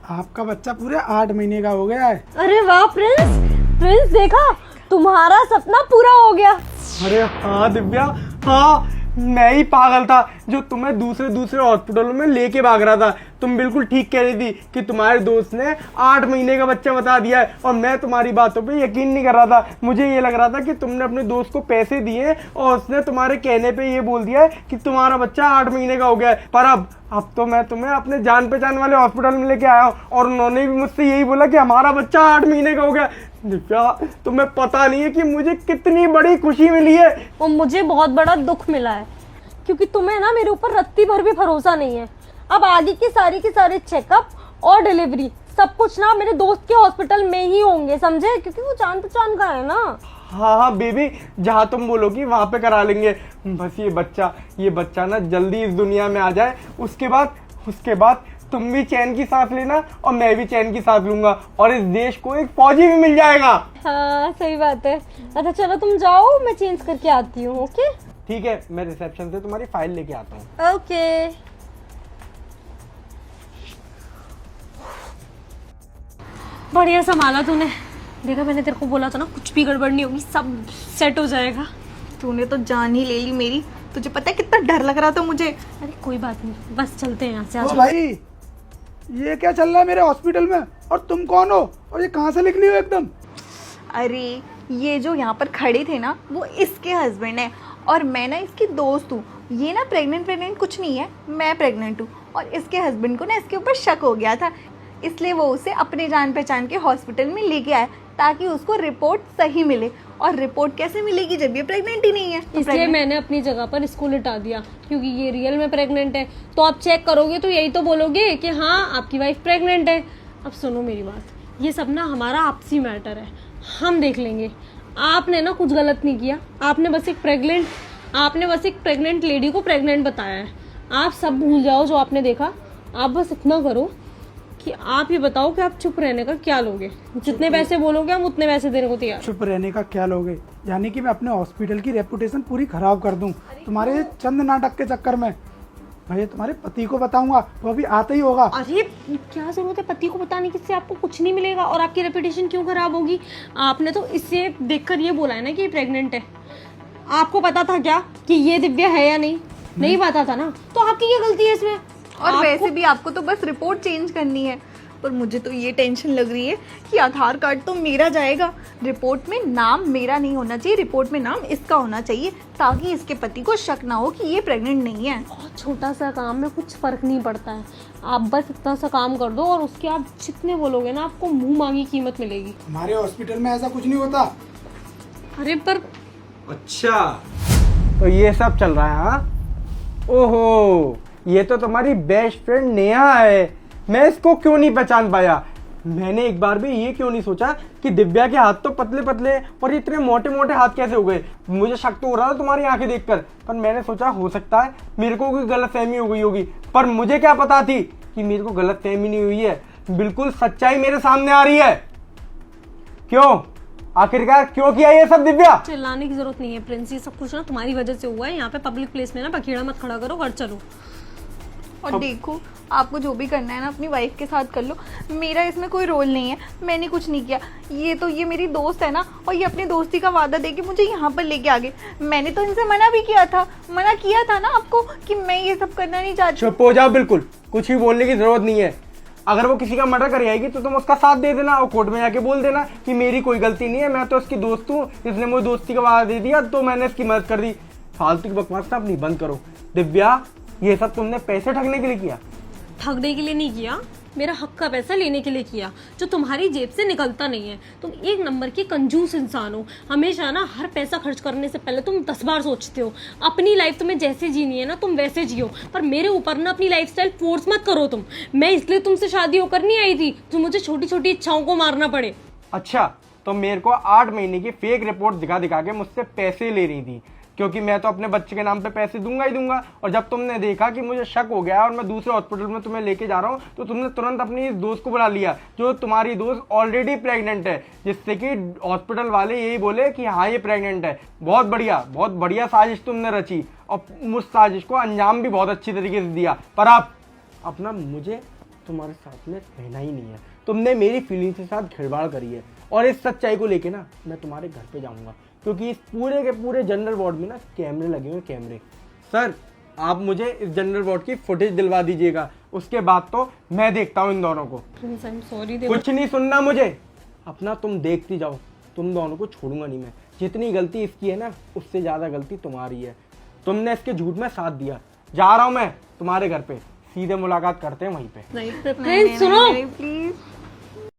आपका बच्चा पूरे 8 महीने का हो गया है। अरे वाह प्रिंस, प्रिंस देखा, तुम्हारा सपना पूरा हो गया। अरे हाँ दिव्या, हाँ मैं ही पागल था जो तुम्हें दूसरे हॉस्पिटलों में लेके भाग रहा था। तुम बिल्कुल ठीक कह रही थी कि तुम्हारे दोस्त ने 8 महीने का बच्चा बता दिया है, और मैं तुम्हारी बातों पे यकीन नहीं कर रहा था। मुझे ये लग रहा था कि तुमने अपने दोस्त को पैसे दिए और उसने तुम्हारे कहने पे ये बोल दिया है कि तुम्हारा बच्चा 8 महीने का हो गया है। पर अब तो मैं तुम्हें अपने जान पहचान वाले हॉस्पिटल में लेके आया हूँ, और उन्होंने भी मुझसे यही बोला कि हमारा बच्चा 8 महीने का हो गया। दिव्या, तुम्हें पता नहीं है कि मुझे कितनी बड़ी खुशी मिली है। और मुझे बहुत बड़ा दुख मिला है, क्योंकि तुम्हें ना मेरे ऊपर रत्ती भर भी भरोसा नहीं है। अब आगे की सारे चेकअप और डिलीवरी सब कुछ ना मेरे दोस्त के हॉस्पिटल में ही होंगे, समझे? क्योंकि वो जान पहचान का है ना। हाँ बेबी, जहाँ तुम बोलोगी वहां पे करा लेंगे। बस ये बच्चा ना जल्दी इस दुनिया में आ जाए, उसके बाद तुम भी चैन की सांस लेना और मैं भी चैन की सांस लूंगा, और इस देश को एक फौजी भी मिल जाएगा। हाँ सही बात है। अच्छा चलो तुम जाओ, मैं चेंज करके आती हूँ। ओके ठीक है, मैं रिसेप्शन से तुम्हारी फाइल लेके आता हूँ। ओके। बढ़िया संभाला तूने। देखा, मैंने तेरे को बोला था ना, कुछ भी गड़बड़ नहीं होगी, सब सेट हो जाएगा। तूने तो जान ही ले ली मेरी। तुझे पता है कितना डर लग रहा था मुझे। अरे कोई बात नहीं, बस चलते हैं यहाँ से। ओ आज भाई, ये क्या चल रहा है मेरे हॉस्पिटल में? और तुम कौन हो और ये कहाँ से निकली हो एकदम? अरे ये जो यहाँ पर खड़े थे ना, वो इसके हस्बैंड है, और मैं ना इसकी दोस्त हूँ। ये ना प्रेग्नेंट कुछ नहीं है, मैं प्रेग्नेंट हूँ। और इसके हस्बैंड को ना इसके ऊपर शक हो गया था, इसलिए वो उसे अपने जान पहचान के हॉस्पिटल में लेके आया, ताकि उसको रिपोर्ट सही मिले। और रिपोर्ट कैसे मिलेगी जब ये प्रेग्नेंट ही नहीं है? तो इसलिए मैंने अपनी जगह पर इसको लिटा दिया, क्योंकि ये रियल में प्रेग्नेंट है। तो आप चेक करोगे तो यही तो बोलोगे कि हाँ आपकी वाइफ प्रेग्नेंट है। अब सुनो मेरी बात, ये सब ना हमारा आपसी मैटर है, हम देख लेंगे। आपने ना कुछ गलत नहीं किया, आपने बस एक प्रेग्नेंट लेडी को प्रेग्नेंट बताया है। आप सब भूल जाओ जो आपने देखा। आप बस इतना करो कि आप ये बताओ कि आप चुप रहने का क्या लोगे। जितने पैसे बोलोगे हम उतने पैसे देने को तैयार। चुप रहने का क्या लोगे? यानी कि मैं अपने हॉस्पिटल की रेपुटेशन पूरी खराब कर दूं तुम्हारे चंद नाटक के चक्कर में? मैं तुम्हारे पति को बताऊंगा, वो अभी आता ही होगा। अरे क्या जरूरत है पति को बताने की? इससे आपको कुछ नहीं मिलेगा, और आपकी रेपुटेशन क्यों खराब होगी? आपने तो इससे देखकर ये बोला है ना कि ये प्रेग्नेंट है। आपको पता था क्या कि ये दिव्या है या नहीं? नहीं पता था ना, तो आपकी क्या गलती है इसमें? और वैसे भी आपको तो बस रिपोर्ट चेंज करनी है। पर मुझे तो ये टेंशन लग रही है कि आधार कार्ड तो मेरा जाएगा, रिपोर्ट में नाम मेरा नहीं होना चाहिए, रिपोर्ट में नाम इसका होना चाहिए, ताकि इसके पति को शक ना हो कि ये प्रेग्नेंट नहीं है। बहुत छोटा सा काम में कुछ फर्क नहीं पड़ता है। आप बस इतना सा काम कर दो, और उसके आप जितने बोलोगे ना आपको मुंह मांगी कीमत मिलेगी। हमारे हॉस्पिटल में ऐसा कुछ नहीं होता। अरे पर अच्छा, तो ये सब चल रहा है? हाँ, ओहो, ये तो तुम्हारी बेस्ट फ्रेंड नेहा है। मैं इसको क्यों नहीं पहचान पाया? मैंने एक बार भी ये क्यों नहीं सोचा कि दिव्या के हाथ तो पतले पतले और इतने मोटे मोटे हाथ कैसे हो गए? मुझे शक तो हो रहा था तुम्हारी आंखें देखकर, पर मैंने सोचा हो सकता है मेरे को कोई गलतफहमी हो गई होगी। पर मुझे क्या पता थी कि मेरे को गलतफहमी नहीं हुई है, बिल्कुल सच्चाई मेरे सामने आ रही है। क्यों, आखिरकार क्यों किया ये सब दिव्या? चिल्लाने की जरूरत नहीं है प्रिंस, ये सब कुछ ना तुम्हारी वजह से हुआ है। यहाँ पे पब्लिक प्लेस में ना बखेड़ा मत खड़ा करो, घर चलो। और देखो, आपको जो भी करना है ना अपनी वाइफ के साथ कर लो, मेरा इसमें कोई रोल नहीं है, मैंने कुछ नहीं किया। ये मेरी दोस्त है ना, और ये अपनी दोस्ती का वादा देके मुझे यहाँ पर लेके आ गए। मैंने तो इनसे मना किया था ना आपको कि मैं ये सब करना नहीं चाहती। चुप हो जाओ, बिल्कुल कुछ भी बोलने की जरूरत नहीं है। अगर वो किसी का मर्डर कर आएगी तो तुम उसका साथ दे देना, और कोर्ट में जाके बोल देना कि मेरी कोई गलती नहीं है, मैं तो उसकी दोस्त हूँ, इसने मुझे दोस्ती का वादा दे दिया तो मैंने इसकी मदद कर दी। फालतू की बकवास ना अपनी बंद करो। दिव्या, ये सब तुमने पैसे ठगने के लिए किया? ठगने के लिए नहीं किया, मेरा हक का पैसा लेने के लिए किया, जो तुम्हारी जेब से निकलता नहीं है। तुम एक नंबर के कंजूस इंसान हो। हमेशा ना हर पैसा खर्च करने से पहले तुम 10 बार सोचते हो। अपनी लाइफ तुम्हें जैसे जीनी है ना, तुम वैसे जियो, पर मेरे ऊपर ना अपनी लाइफस्टाइल फोर्स मत करो तुम। मैं इसलिए तुमसे शादी होकर नहीं आई थी जो मुझे छोटी छोटी इच्छाओं को मारना पड़े। अच्छा, तो मेरे को 8 महीने की फेक रिपोर्ट दिखा दिखा के मुझसे पैसे ले रही थी, क्योंकि मैं तो अपने बच्चे के नाम पे पैसे दूंगा ही दूंगा। और जब तुमने देखा कि मुझे शक हो गया और मैं दूसरे हॉस्पिटल में तुम्हें लेके जा रहा हूँ, तो तुमने तुरंत अपनी इस दोस्त को बुला लिया, जो तुम्हारी दोस्त ऑलरेडी प्रेग्नेंट है, जिससे कि हॉस्पिटल वाले यही बोले कि हाँ ये प्रेग्नेंट है। बहुत बढ़िया साजिश तुमने रची, और उस साजिश को अंजाम भी बहुत अच्छी तरीके से दिया। पर आप अपना मुझे तुम्हारे साथ में रहना ही नहीं है। तुमने मेरी फीलिंग्स के साथ खिलवाड़ करी है और इस सच्चाई को लेके ना मैं तुम्हारे घर पे जाऊंगा, क्योंकि इस पूरे के पूरे जनरल वार्ड में ना कैमरे लगे हुए, कैमरे। सर आप मुझे इस जनरल वार्ड की फुटेज दिलवा दीजिएगा, उसके बाद तो मैं देखता हूँ इन दोनों को। Please I am sorry. कुछ नहीं सुनना मुझे, अपना तुम देखती जाओ, तुम दोनों को छोड़ूंगा नहीं मैं। जितनी गलती इसकी है ना उससे ज्यादा गलती तुम्हारी है, तुमने इसके झूठ में साथ दिया। जा रहा हूँ मैं तुम्हारे घर पे, सीधे मुलाकात करते हैं वहीं पे। नहीं प्रिंस सुनो। प्लीज